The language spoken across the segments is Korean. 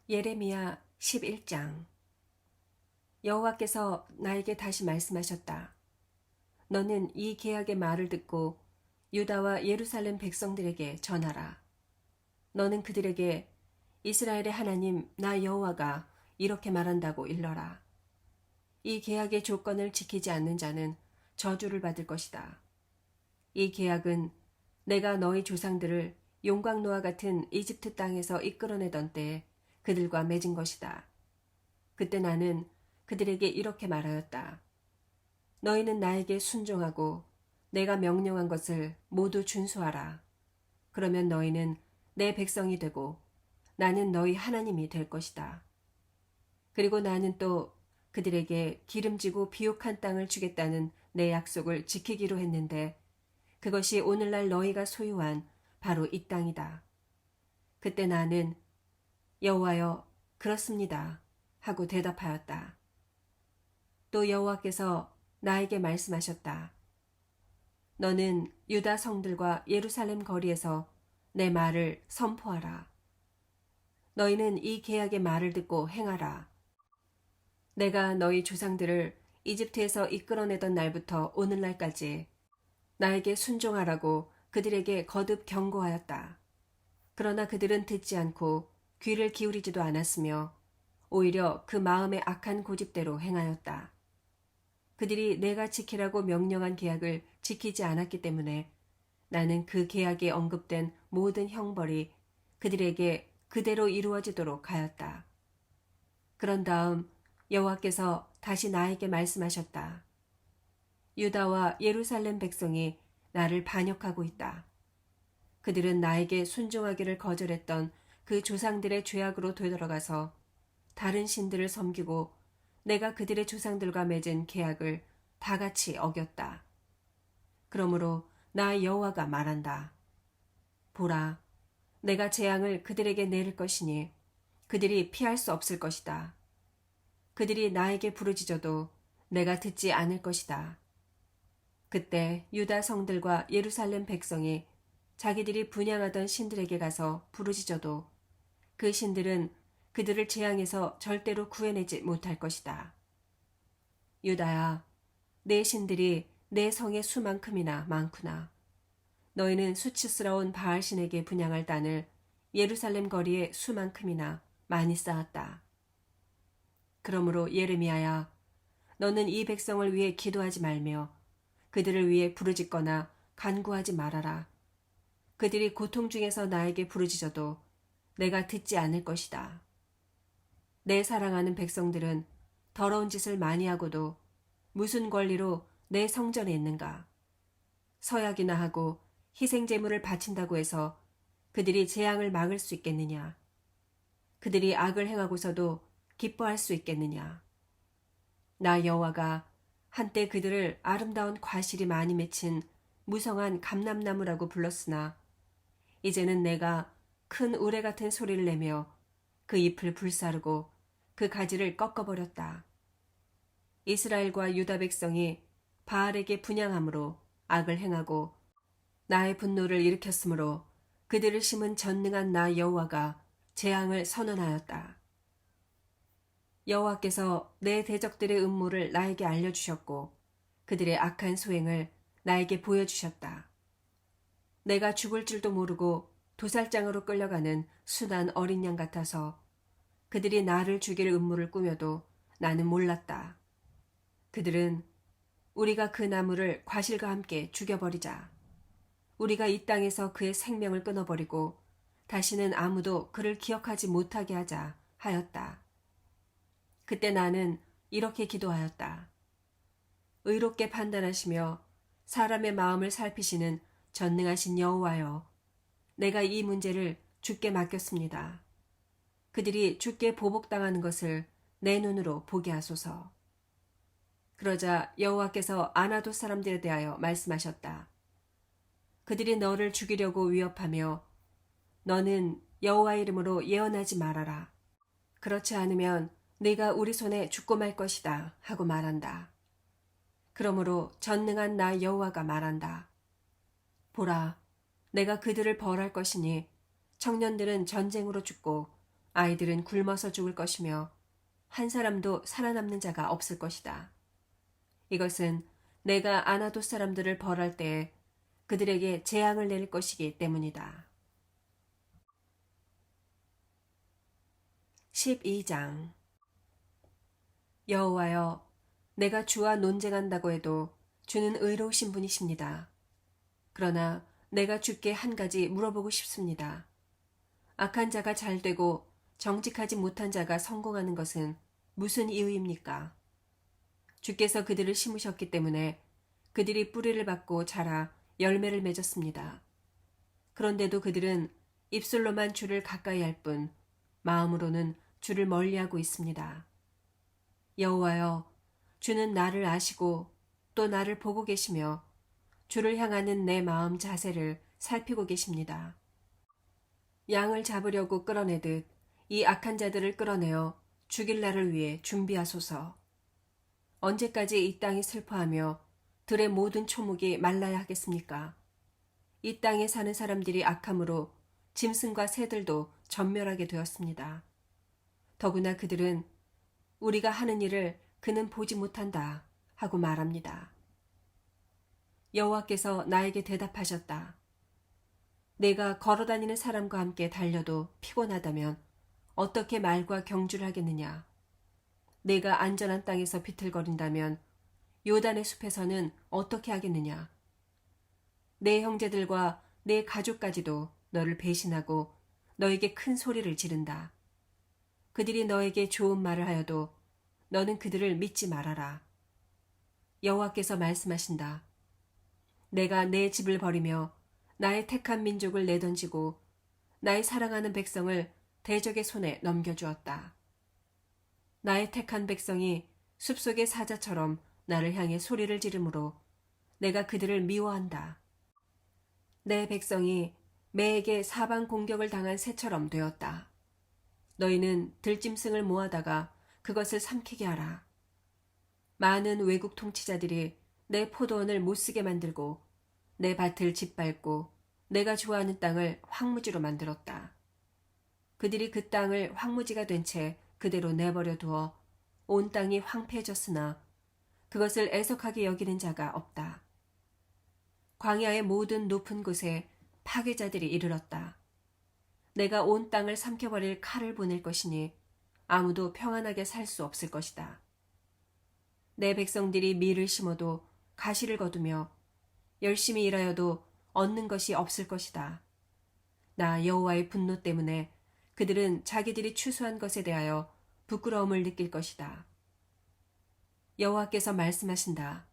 예레미야 11장. 여호와께서 나에게 다시 말씀하셨다. 너는 이 계약의 말을 듣고 유다와 예루살렘 백성들에게 전하라. 너는 그들에게 이스라엘의 하나님 나 여호와가 이렇게 말한다고 일러라. 이 계약의 조건을 지키지 않는 자는 저주를 받을 것이다. 이 계약은 내가 너희 조상들을 용광로와 같은 이집트 땅에서 이끌어내던 때에 그들과 맺은 것이다. 그때 나는 그들에게 이렇게 말하였다. 너희는 나에게 순종하고 내가 명령한 것을 모두 준수하라. 그러면 너희는 내 백성이 되고 나는 너희 하나님이 될 것이다. 그리고 나는 또 그들에게 기름지고 비옥한 땅을 주겠다는 내 약속을 지키기로 했는데 그것이 오늘날 너희가 소유한 바로 이 땅이다. 그때 나는 여호와여 그렇습니다 하고 대답하였다. 또 여호와께서 나에게 말씀하셨다. 너는 유다 성들과 예루살렘 거리에서 내 말을 선포하라. 너희는 이 계약의 말을 듣고 행하라. 내가 너희 조상들을 이집트에서 이끌어내던 날부터 오늘날까지 나에게 순종하라고 그들에게 거듭 경고하였다. 그러나 그들은 듣지 않고 귀를 기울이지도 않았으며 오히려 그 마음의 악한 고집대로 행하였다. 그들이 내가 지키라고 명령한 계약을 지키지 않았기 때문에 나는 그 계약에 언급된 모든 형벌이 그들에게 그대로 이루어지도록 하였다. 그런 다음 여호와께서 다시 나에게 말씀하셨다. 유다와 예루살렘 백성이 나를 반역하고 있다. 그들은 나에게 순종하기를 거절했던 그 조상들의 죄악으로 되돌아가서 다른 신들을 섬기고 내가 그들의 조상들과 맺은 계약을 다 같이 어겼다. 그러므로 나 여호와가 말한다. 보라, 내가 재앙을 그들에게 내릴 것이니 그들이 피할 수 없을 것이다. 그들이 나에게 부르짖어도 내가 듣지 않을 것이다. 그때 유다 성들과 예루살렘 백성이 자기들이 분향하던 신들에게 가서 부르짖어도 그 신들은 그들을 재앙에서 절대로 구해내지 못할 것이다. 유다야, 내 신들이 내 성의 수만큼이나 많구나. 너희는 수치스러운 바알신에게 분향할 단을 예루살렘 거리에 수만큼이나 많이 쌓았다. 그러므로 예레미야야, 너는 이 백성을 위해 기도하지 말며 그들을 위해 부르짖거나 간구하지 말아라. 그들이 고통 중에서 나에게 부르짖어도 내가 듣지 않을 것이다. 내 사랑하는 백성들은 더러운 짓을 많이 하고도 무슨 권리로 내 성전에 있는가? 서약이나 하고 희생제물을 바친다고 해서 그들이 재앙을 막을 수 있겠느냐? 그들이 악을 행하고서도 기뻐할 수 있겠느냐? 나 여호와가 한때 그들을 아름다운 과실이 많이 맺힌 무성한 감람나무라고 불렀으나 이제는 내가 큰 우레 같은 소리를 내며 그 잎을 불사르고 그 가지를 꺾어버렸다. 이스라엘과 유다 백성이 바알에게 분향함으로 악을 행하고 나의 분노를 일으켰으므로 그들을 심은 전능한 나 여호와가 재앙을 선언하였다. 여호와께서 내 대적들의 음모를 나에게 알려주셨고 그들의 악한 소행을 나에게 보여주셨다. 내가 죽을 줄도 모르고 도살장으로 끌려가는 순한 어린 양 같아서 그들이 나를 죽일 음모를 꾸며도 나는 몰랐다. 그들은 우리가 그 나무를 과실과 함께 죽여버리자. 우리가 이 땅에서 그의 생명을 끊어버리고 다시는 아무도 그를 기억하지 못하게 하자 하였다. 그때 나는 이렇게 기도하였다. 의롭게 판단하시며 사람의 마음을 살피시는 전능하신 여호와여, 내가 이 문제를 주께 맡겼습니다. 그들이 주께 보복당하는 것을 내 눈으로 보게 하소서. 그러자 여호와께서 아나돗 사람들에 대하여 말씀하셨다. 그들이 너를 죽이려고 위협하며 너는 여호와 이름으로 예언하지 말아라. 그렇지 않으면 네가 우리 손에 죽고 말 것이다 하고 말한다. 그러므로 전능한 나 여호와가 말한다. 보라, 내가 그들을 벌할 것이니 청년들은 전쟁으로 죽고 아이들은 굶어서 죽을 것이며 한 사람도 살아남는 자가 없을 것이다. 이것은 내가 아나돗 사람들을 벌할 때에 그들에게 재앙을 내릴 것이기 때문이다. 12장 여호와여, 내가 주와 논쟁한다고 해도 주는 의로우신 분이십니다. 그러나 내가 주께 한 가지 물어보고 싶습니다. 악한 자가 잘 되고 정직하지 못한 자가 성공하는 것은 무슨 이유입니까? 주께서 그들을 심으셨기 때문에 그들이 뿌리를 받고 자라 열매를 맺었습니다. 그런데도 그들은 입술로만 주를 가까이 할 뿐 마음으로는 주를 멀리하고 있습니다. 여호와여, 주는 나를 아시고 또 나를 보고 계시며 주를 향하는 내 마음 자세를 살피고 계십니다. 양을 잡으려고 끌어내듯 이 악한 자들을 끌어내어 죽일 날을 위해 준비하소서. 언제까지 이 땅이 슬퍼하며 들의 모든 초목이 말라야 하겠습니까? 이 땅에 사는 사람들이 악함으로 짐승과 새들도 전멸하게 되었습니다. 더구나 그들은 우리가 하는 일을 그는 보지 못한다 하고 말합니다. 여호와께서 나에게 대답하셨다. 내가 걸어다니는 사람과 함께 달려도 피곤하다면 어떻게 말과 경주를 하겠느냐? 내가 안전한 땅에서 비틀거린다면 요단의 숲에서는 어떻게 하겠느냐? 내 형제들과 내 가족까지도 너를 배신하고 너에게 큰 소리를 지른다. 그들이 너에게 좋은 말을 하여도 너는 그들을 믿지 말아라. 여호와께서 말씀하신다. 내가 내 집을 버리며 나의 택한 민족을 내던지고 나의 사랑하는 백성을 대적의 손에 넘겨주었다. 나의 택한 백성이 숲속의 사자처럼 나를 향해 소리를 지르므로 내가 그들을 미워한다. 내 백성이 매에게 사방 공격을 당한 새처럼 되었다. 너희는 들짐승을 모아다가 그것을 삼키게 하라. 많은 외국 통치자들이 내 포도원을 못쓰게 만들고 내 밭을 짓밟고 내가 좋아하는 땅을 황무지로 만들었다. 그들이 그 땅을 황무지가 된 채 그대로 내버려 두어 온 땅이 황폐해졌으나 그것을 애석하게 여기는 자가 없다. 광야의 모든 높은 곳에 파괴자들이 이르렀다. 내가 온 땅을 삼켜버릴 칼을 보낼 것이니 아무도 평안하게 살 수 없을 것이다. 내 백성들이 밀을 심어도 가시를 거두며 열심히 일하여도 얻는 것이 없을 것이다. 나 여호와의 분노 때문에 그들은 자기들이 추수한 것에 대하여 부끄러움을 느낄 것이다. 여호와께서 말씀하신다.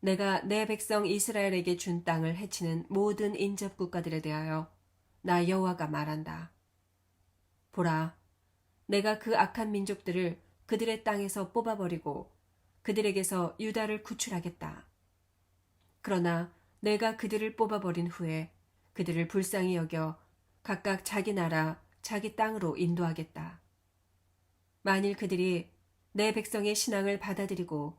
내가 내 백성 이스라엘에게 준 땅을 해치는 모든 인접 국가들에 대하여 나 여호와가 말한다. 보라, 내가 그 악한 민족들을 그들의 땅에서 뽑아버리고 그들에게서 유다를 구출하겠다. 그러나 내가 그들을 뽑아버린 후에 그들을 불쌍히 여겨 각각 자기 나라, 자기 땅으로 인도하겠다. 만일 그들이 내 백성의 신앙을 받아들이고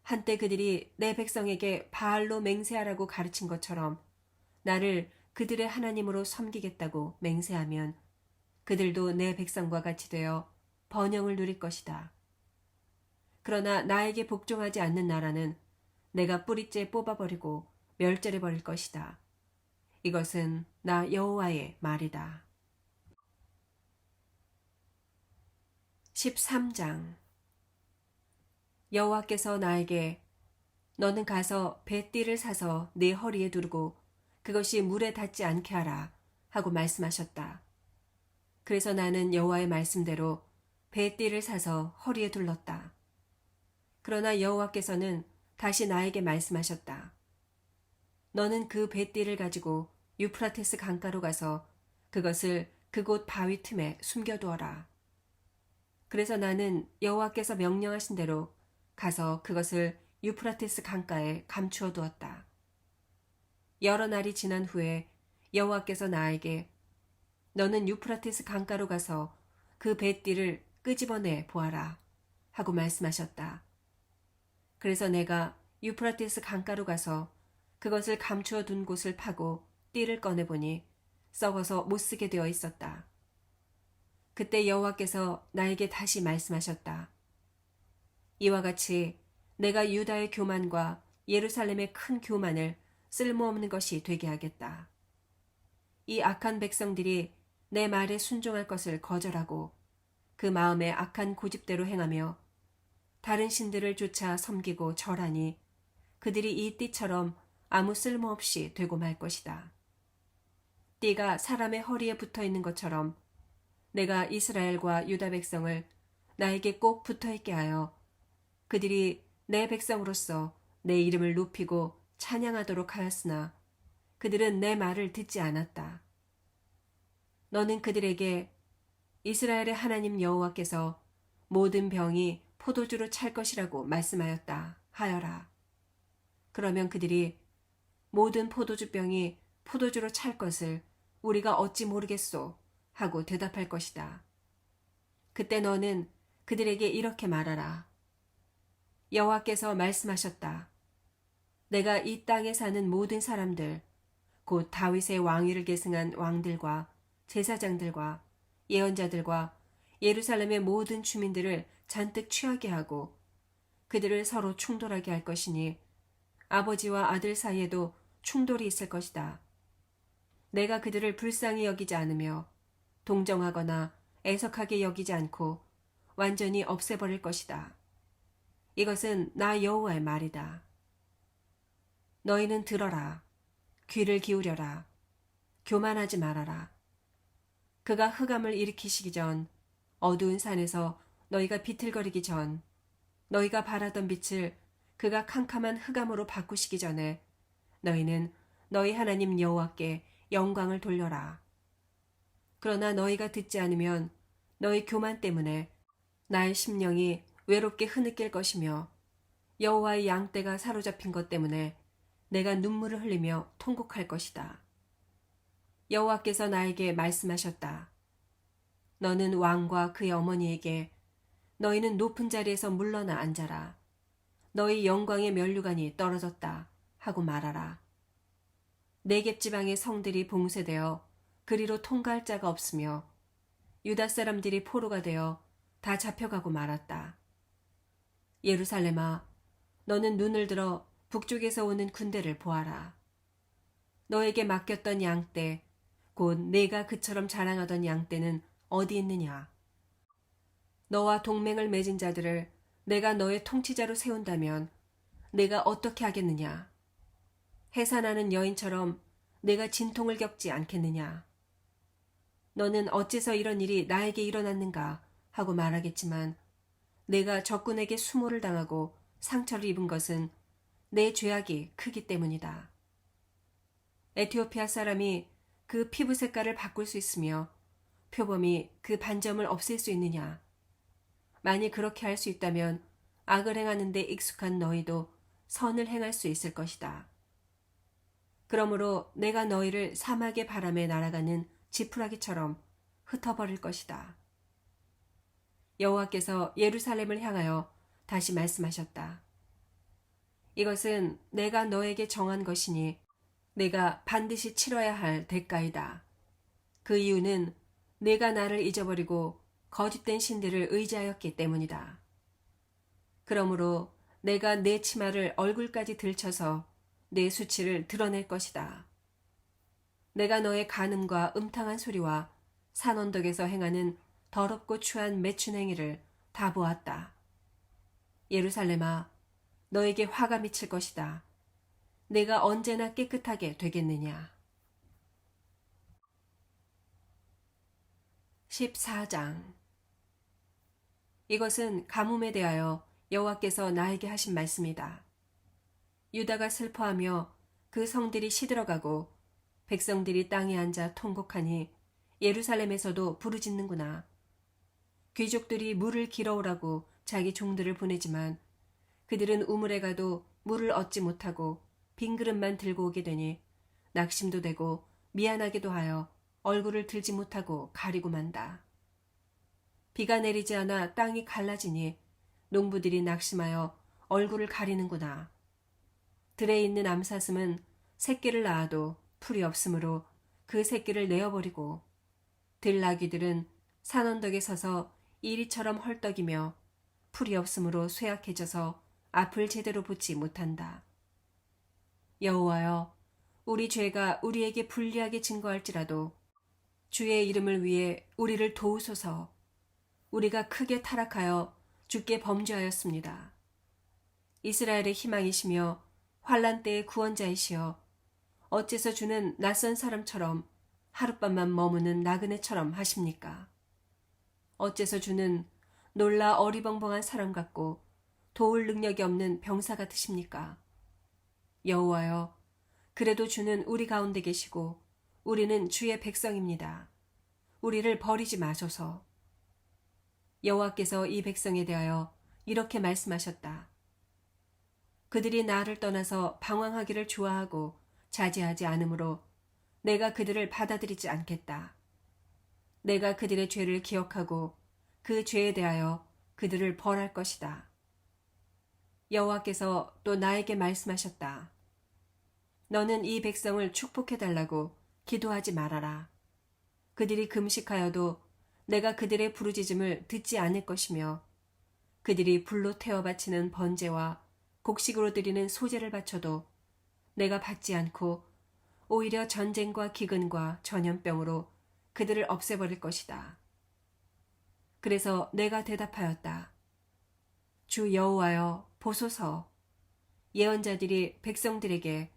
한때 그들이 내 백성에게 바알로 맹세하라고 가르친 것처럼 나를 그들의 하나님으로 섬기겠다고 맹세하면 그들도 내 백성과 같이 되어 번영을 누릴 것이다. 그러나 나에게 복종하지 않는 나라는 내가 뿌리째 뽑아버리고 멸절해버릴 것이다. 이것은 나 여호와의 말이다. 13장 여호와께서 나에게 너는 가서 뱃띠를 사서 네 허리에 두르고 그것이 물에 닿지 않게 하라 하고 말씀하셨다. 그래서 나는 여호와의 말씀대로 뱃띠를 사서 허리에 둘렀다. 그러나 여호와께서는 다시 나에게 말씀하셨다. 너는 그 뱃띠를 가지고 유프라테스 강가로 가서 그것을 그곳 바위 틈에 숨겨두어라. 그래서 나는 여호와께서 명령하신 대로 가서 그것을 유프라테스 강가에 감추어 두었다. 여러 날이 지난 후에 여호와께서 나에게 너는 유프라테스 강가로 가서 그 뱃띠를 끄집어내 보아라 하고 말씀하셨다. 그래서 내가 유프라테스 강가로 가서 그것을 감추어 둔 곳을 파고 띠를 꺼내보니 썩어서 못쓰게 되어 있었다. 그때 여호와께서 나에게 다시 말씀하셨다. 이와 같이 내가 유다의 교만과 예루살렘의 큰 교만을 쓸모없는 것이 되게 하겠다. 이 악한 백성들이 내 말에 순종할 것을 거절하고 그 마음의 악한 고집대로 행하며 다른 신들을 쫓아 섬기고 절하니 그들이 이 띠처럼 아무 쓸모없이 되고 말 것이다. 띠가 사람의 허리에 붙어 있는 것처럼 내가 이스라엘과 유다 백성을 나에게 꼭 붙어 있게 하여 그들이 내 백성으로서 내 이름을 높이고 찬양하도록 하였으나 그들은 내 말을 듣지 않았다. 너는 그들에게 이스라엘의 하나님 여호와께서 모든 병이 포도주로 찰 것이라고 말씀하였다 하여라. 그러면 그들이 모든 포도주병이 포도주로 찰 것을 우리가 어찌 모르겠소 하고 대답할 것이다. 그때 너는 그들에게 이렇게 말하라. 여호와께서 말씀하셨다. 내가 이 땅에 사는 모든 사람들, 곧 다윗의 왕위를 계승한 왕들과 제사장들과 예언자들과 예루살렘의 모든 주민들을 잔뜩 취하게 하고 그들을 서로 충돌하게 할 것이니 아버지와 아들 사이에도 충돌이 있을 것이다. 내가 그들을 불쌍히 여기지 않으며 동정하거나 애석하게 여기지 않고 완전히 없애버릴 것이다. 이것은 나 여호와의 말이다. 너희는 들어라. 귀를 기울여라. 교만하지 말아라. 그가 흑암을 일으키시기 전 어두운 산에서 너희가 비틀거리기 전 너희가 바라던 빛을 그가 캄캄한 흑암으로 바꾸시기 전에 너희는 너희 하나님 여호와께 영광을 돌려라. 그러나 너희가 듣지 않으면 너희 교만 때문에 나의 심령이 외롭게 흐느낄 것이며 여호와의 양떼가 사로잡힌 것 때문에 내가 눈물을 흘리며 통곡할 것이다. 여호와께서 나에게 말씀하셨다. 너는 왕과 그의 어머니에게 너희는 높은 자리에서 물러나 앉아라. 너희 영광의 면류관이 떨어졌다 하고 말하라. 네겝 지방의 성들이 봉쇄되어 그리로 통과할 자가 없으며 유다 사람들이 포로가 되어 다 잡혀가고 말았다. 예루살렘아, 너는 눈을 들어 북쪽에서 오는 군대를 보아라. 너에게 맡겼던 양떼, 곧 내가 그처럼 자랑하던 양떼는 어디 있느냐? 너와 동맹을 맺은 자들을 내가 너의 통치자로 세운다면 내가 어떻게 하겠느냐? 해산하는 여인처럼 내가 진통을 겪지 않겠느냐? 너는 어째서 이런 일이 나에게 일어났는가 하고 말하겠지만 내가 적군에게 수모를 당하고 상처를 입은 것은 내 죄악이 크기 때문이다. 에티오피아 사람이 그 피부 색깔을 바꿀 수 있으며 표범이 그 반점을 없앨 수 있느냐? 만일 그렇게 할 수 있다면 악을 행하는 데 익숙한 너희도 선을 행할 수 있을 것이다. 그러므로 내가 너희를 사막의 바람에 날아가는 지푸라기처럼 흩어버릴 것이다. 여호와께서 예루살렘을 향하여 다시 말씀하셨다. 이것은 내가 너에게 정한 것이니 내가 반드시 치러야 할 대가이다. 그 이유는 내가 나를 잊어버리고 거짓된 신들을 의지하였기 때문이다. 그러므로 내가 내 치마를 얼굴까지 들쳐서 내 수치를 드러낼 것이다. 내가 너의 간음과 음탕한 소리와 산 언덕에서 행하는 더럽고 추한 매춘 행위를 다 보았다. 예루살렘아, 너에게 화가 미칠 것이다. 내가 언제나 깨끗하게 되겠느냐. 14장. 이것은 가뭄에 대하여 여호와께서 나에게 하신 말씀이다. 유다가 슬퍼하며 그 성들이 시들어가고 백성들이 땅에 앉아 통곡하니 예루살렘에서도 부르짖는구나. 귀족들이 물을 길어오라고 자기 종들을 보내지만 그들은 우물에 가도 물을 얻지 못하고 빈 그릇만 들고 오게 되니 낙심도 되고 미안하기도 하여 얼굴을 들지 못하고 가리고 만다. 비가 내리지 않아 땅이 갈라지니 농부들이 낙심하여 얼굴을 가리는구나. 들에 있는 암사슴은 새끼를 낳아도 풀이 없으므로 그 새끼를 내어버리고 들나귀들은 산언덕에 서서 이리처럼 헐떡이며 풀이 없으므로 쇠약해져서 앞을 제대로 붙지 못한다. 여호와여, 우리 죄가 우리에게 불리하게 증거할지라도 주의 이름을 위해 우리를 도우소서. 우리가 크게 타락하여 주께 범죄하였습니다. 이스라엘의 희망이시며 환난 때의 구원자이시여, 어째서 주는 낯선 사람처럼 하룻밤만 머무는 나그네처럼 하십니까? 어째서 주는 놀라 어리벙벙한 사람 같고 도울 능력이 없는 병사 같으십니까? 여호와여, 그래도 주는 우리 가운데 계시고 우리는 주의 백성입니다. 우리를 버리지 마소서. 여호와께서 이 백성에 대하여 이렇게 말씀하셨다. 그들이 나를 떠나서 방황하기를 좋아하고 자제하지 않으므로 내가 그들을 받아들이지 않겠다. 내가 그들의 죄를 기억하고 그 죄에 대하여 그들을 벌할 것이다. 여호와께서 또 나에게 말씀하셨다. 너는 이 백성을 축복해달라고 기도하지 말아라. 그들이 금식하여도 내가 그들의 부르짖음을 듣지 않을 것이며 그들이 불로 태워 바치는 번제와 곡식으로 드리는 소제를 바쳐도 내가 받지 않고 오히려 전쟁과 기근과 전염병으로 그들을 없애버릴 것이다. 그래서 내가 대답하였다. 주 여호와여, 보소서. 예언자들이 백성들에게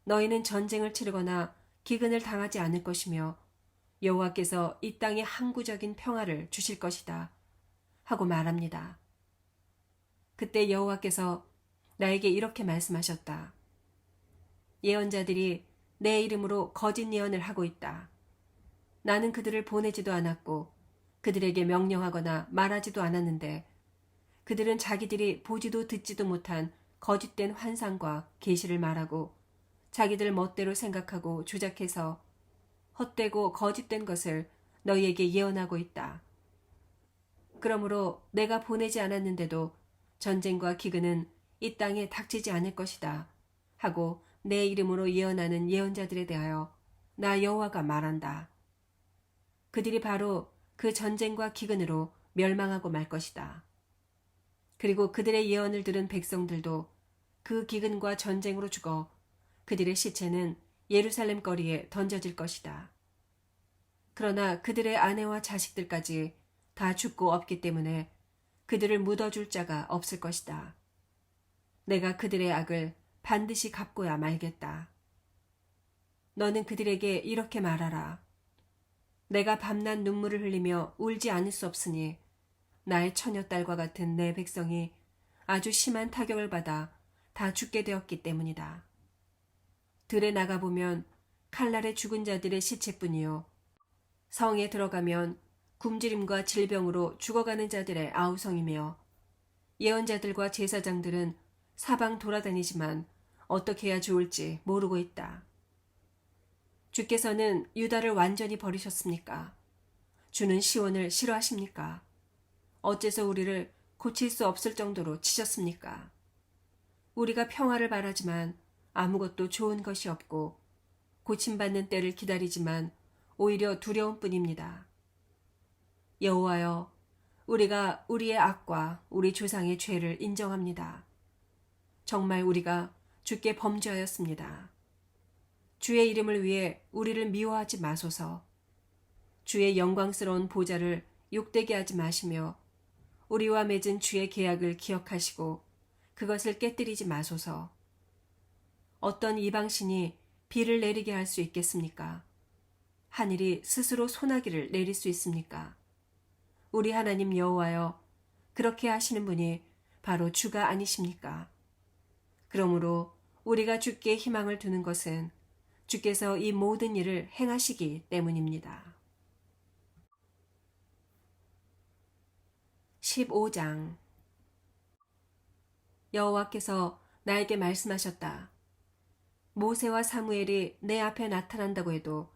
너희는 전쟁을 치르거나 기근을 당하지 않을 것이며 여호와께서 이 땅에 항구적인 평화를 주실 것이다 하고 말합니다. 그때 여호와께서 나에게 이렇게 말씀하셨다. 예언자들이 내 이름으로 거짓 예언을 하고 있다. 나는 그들을 보내지도 않았고 그들에게 명령하거나 말하지도 않았는데 그들은 자기들이 보지도 듣지도 못한 거짓된 환상과 계시를 말하고 자기들 멋대로 생각하고 조작해서 헛되고 거짓된 것을 너희에게 예언하고 있다. 그러므로 내가 보내지 않았는데도 전쟁과 기근은 이 땅에 닥치지 않을 것이다 하고 내 이름으로 예언하는 예언자들에 대하여 나 여호와가 말한다. 그들이 바로 그 전쟁과 기근으로 멸망하고 말 것이다. 그리고 그들의 예언을 들은 백성들도 그 기근과 전쟁으로 죽어 그들의 시체는 예루살렘 거리에 던져질 것이다. 그러나 그들의 아내와 자식들까지 다 죽고 없기 때문에 그들을 묻어줄 자가 없을 것이다. 내가 그들의 악을 반드시 갚고야 말겠다. 너는 그들에게 이렇게 말하라. 내가 밤낮 눈물을 흘리며 울지 않을 수 없으니 나의 처녀딸과 같은 내 백성이 아주 심한 타격을 받아 다 죽게 되었기 때문이다. 들에 나가보면 칼날에 죽은 자들의 시체뿐이요. 성에 들어가면 굶주림과 질병으로 죽어가는 자들의 아우성이며 예언자들과 제사장들은 사방 돌아다니지만 어떻게 해야 좋을지 모르고 있다. 주께서는 유다를 완전히 버리셨습니까? 주는 시온을 싫어하십니까? 어째서 우리를 고칠 수 없을 정도로 치셨습니까? 우리가 평화를 바라지만 아무것도 좋은 것이 없고 고침받는 때를 기다리지만 오히려 두려움 뿐입니다. 여호와여, 우리가 우리의 악과 우리 조상의 죄를 인정합니다. 정말 우리가 주께 범죄하였습니다. 주의 이름을 위해 우리를 미워하지 마소서. 주의 영광스러운 보좌를 욕되게 하지 마시며 우리와 맺은 주의 계약을 기억하시고 그것을 깨뜨리지 마소서. 어떤 이방신이 비를 내리게 할 수 있겠습니까? 하늘이 스스로 소나기를 내릴 수 있습니까? 우리 하나님 여호와여, 그렇게 하시는 분이 바로 주가 아니십니까? 그러므로 우리가 주께 희망을 두는 것은 주께서 이 모든 일을 행하시기 때문입니다. 15장. 여호와께서 나에게 말씀하셨다. 모세와 사무엘이 내 앞에 나타난다고 해도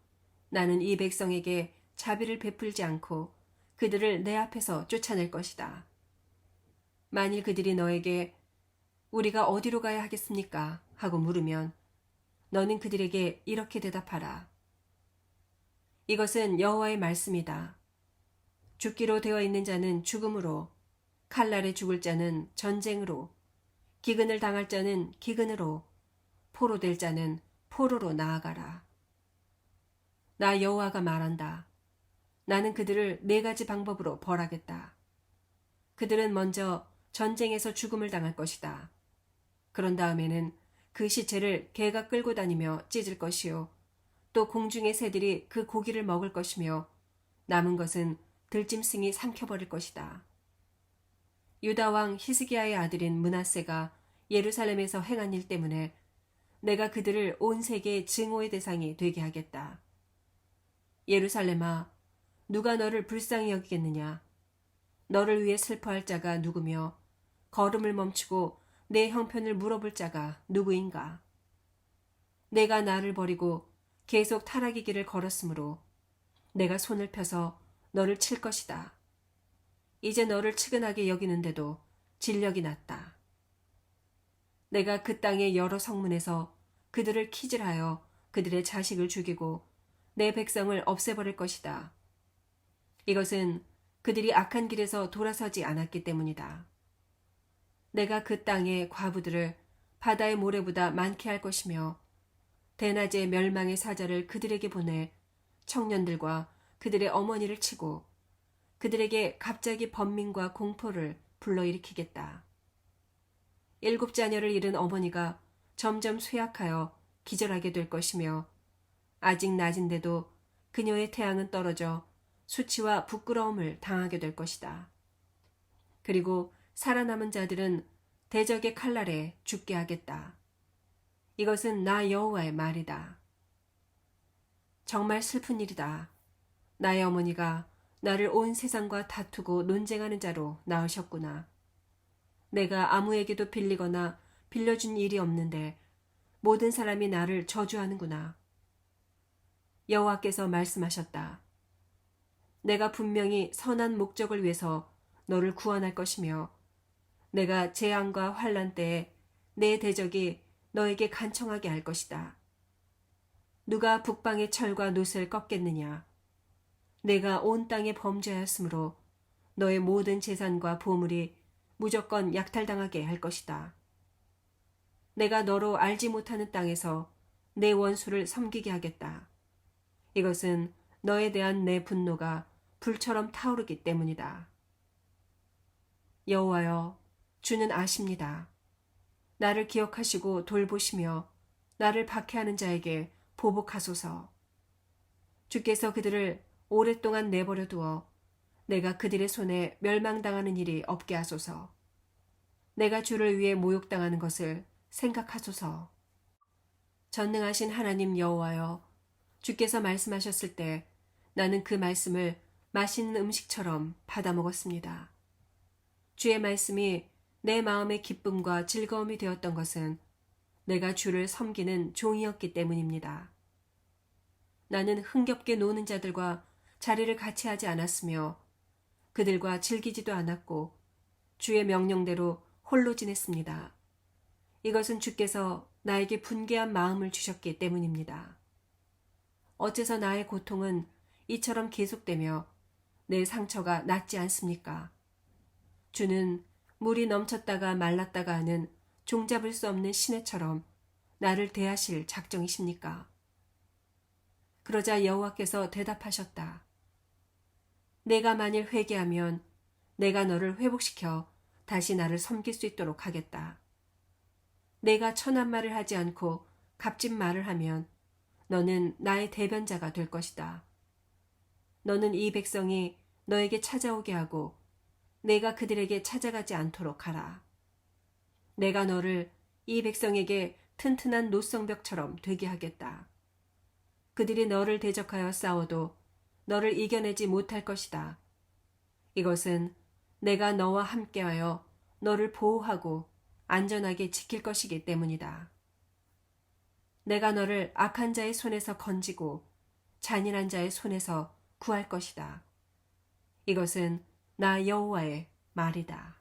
나는 이 백성에게 자비를 베풀지 않고 그들을 내 앞에서 쫓아낼 것이다. 만일 그들이 너에게 우리가 어디로 가야 하겠습니까? 하고 물으면 너는 그들에게 이렇게 대답하라. 이것은 여호와의 말씀이다. 죽기로 되어 있는 자는 죽음으로, 칼날에 죽을 자는 전쟁으로, 기근을 당할 자는 기근으로, 포로될 자는 포로로 나아가라. 나 여호와가 말한다. 나는 그들을 4가지 방법으로 벌하겠다. 그들은 먼저 전쟁에서 죽음을 당할 것이다. 그런 다음에는 그 시체를 개가 끌고 다니며 찢을 것이요. 또 공중의 새들이 그 고기를 먹을 것이며 남은 것은 들짐승이 삼켜버릴 것이다. 유다 왕 히스기야의 아들인 므낫세가 예루살렘에서 행한 일 때문에 내가 그들을 온 세계의 증오의 대상이 되게 하겠다. 예루살렘아, 누가 너를 불쌍히 여기겠느냐? 너를 위해 슬퍼할 자가 누구며 걸음을 멈추고 내 형편을 물어볼 자가 누구인가? 내가 나를 버리고 계속 타락의 길을 걸었으므로 내가 손을 펴서 너를 칠 것이다. 이제 너를 측은하게 여기는데도 진력이 났다. 내가 그 땅의 여러 성문에서 그들을 키질하여 그들의 자식을 죽이고 내 백성을 없애버릴 것이다. 이것은 그들이 악한 길에서 돌아서지 않았기 때문이다. 내가 그 땅의 과부들을 바다의 모래보다 많게 할 것이며 대낮에 멸망의 사자를 그들에게 보내 청년들과 그들의 어머니를 치고 그들에게 갑자기 번민과 공포를 불러일으키겠다. 7 자녀를 잃은 어머니가 점점 쇠약하여 기절하게 될 것이며 아직 낮인데도 그녀의 태양은 떨어져 수치와 부끄러움을 당하게 될 것이다. 그리고 살아남은 자들은 대적의 칼날에 죽게 하겠다. 이것은 나 여호와의 말이다. 정말 슬픈 일이다. 나의 어머니가 나를 온 세상과 다투고 논쟁하는 자로 낳으셨구나. 내가 아무에게도 빌리거나 빌려준 일이 없는데 모든 사람이 나를 저주하는구나. 여호와께서 말씀하셨다. 내가 분명히 선한 목적을 위해서 너를 구원할 것이며 내가 재앙과 환난 때에 내 대적이 너에게 간청하게 할 것이다. 누가 북방의 철과 놋을 꺾겠느냐? 내가 온 땅에 범죄하였으므로 너의 모든 재산과 보물이 무조건 약탈당하게 할 것이다. 내가 너로 알지 못하는 땅에서 내 원수를 섬기게 하겠다. 이것은 너에 대한 내 분노가 불처럼 타오르기 때문이다. 여호와여, 주는 아십니다. 나를 기억하시고 돌보시며 나를 박해하는 자에게 보복하소서. 주께서 그들을 오랫동안 내버려 두어 내가 그들의 손에 멸망당하는 일이 없게 하소서. 내가 주를 위해 모욕당하는 것을 생각하소서. 전능하신 하나님 여호와여, 주께서 말씀하셨을 때 나는 그 말씀을 맛있는 음식처럼 받아 먹었습니다. 주의 말씀이 내 마음의 기쁨과 즐거움이 되었던 것은 내가 주를 섬기는 종이었기 때문입니다. 나는 흥겹게 노는 자들과 자리를 같이 하지 않았으며 그들과 즐기지도 않았고 주의 명령대로 홀로 지냈습니다. 이것은 주께서 나에게 분개한 마음을 주셨기 때문입니다. 어째서 나의 고통은 이처럼 계속되며 내 상처가 낫지 않습니까? 주는 물이 넘쳤다가 말랐다가 하는 종잡을 수 없는 시내처럼 나를 대하실 작정이십니까? 그러자 여호와께서 대답하셨다. 내가 만일 회개하면 내가 너를 회복시켜 다시 나를 섬길 수 있도록 하겠다. 내가 천한 말을 하지 않고 값진 말을 하면 너는 나의 대변자가 될 것이다. 너는 이 백성이 너에게 찾아오게 하고 내가 그들에게 찾아가지 않도록 하라. 내가 너를 이 백성에게 튼튼한 노성벽처럼 되게 하겠다. 그들이 너를 대적하여 싸워도 너를 이겨내지 못할 것이다. 이것은 내가 너와 함께하여 너를 보호하고 안전하게 지킬 것이기 때문이다. 내가 너를 악한 자의 손에서 건지고 잔인한 자의 손에서 구할 것이다. 이것은 나 여호와의 말이다.